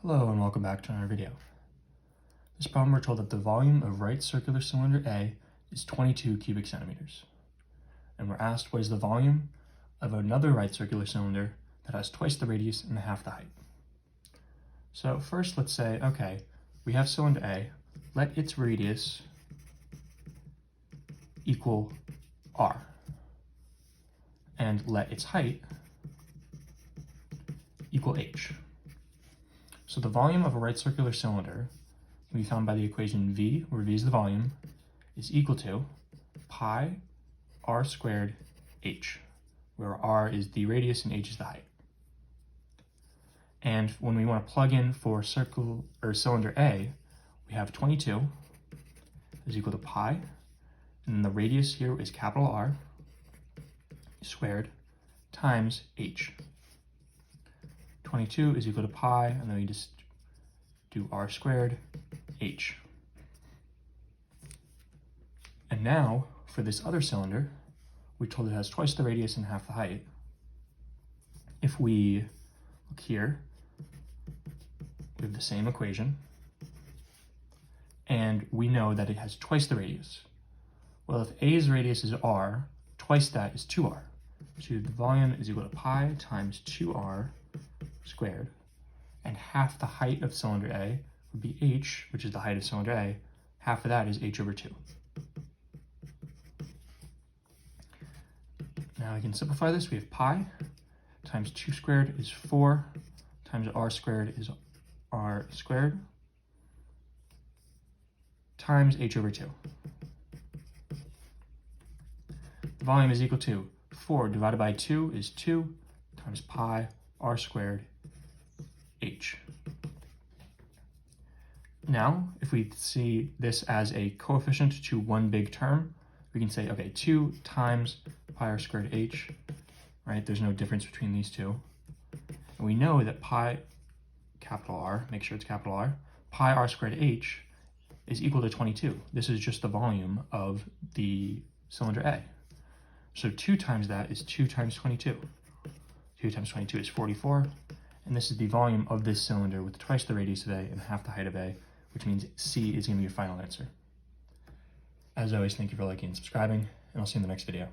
Hello and welcome back to another video. This problem we're told that the volume of right circular cylinder A is 22 cubic centimeters. And we're asked what is the volume of another right circular cylinder that has twice the radius and half the height. So first let's say, okay, we have cylinder A, let its radius equal R, and let its height equal H. So the volume of a right circular cylinder can be found by the equation V, where V is the volume, is equal to pi r squared h, where r is the radius and h is the height. And when we want to plug in for cylinder A, we have 22 is equal to pi, and the radius here is capital R squared times h. 22 is equal to pi, and then we just do r squared h. And now, for this other cylinder, we're told it has twice the radius and half the height. If we look here, we have the same equation, and we know that it has twice the radius. Well, if A's radius is r, twice that is 2r. So the volume is equal to pi times 2r squared, and half the height of cylinder A would be h, which is the height of cylinder A. Half of that is h over 2. Now we can simplify this. We have pi times 2 squared is 4 times r squared is r squared times h over 2. The volume is equal to 4 divided by 2 is 2 times pi r squared h. Now, if we see this as a coefficient to one big term, we can say, okay, 2 times pi r squared h, right? There's no difference between these two. And we know that pi, capital R, make sure it's capital R, pi r squared h is equal to 22. This is just the volume of the cylinder A. So 2 times that is 2 times 22. 2 times 22 is 44. And this is the volume of this cylinder with twice the radius of A and half the height of A, which means C is going to be your final answer. As always, thank you for liking and subscribing, and I'll see you in the next video.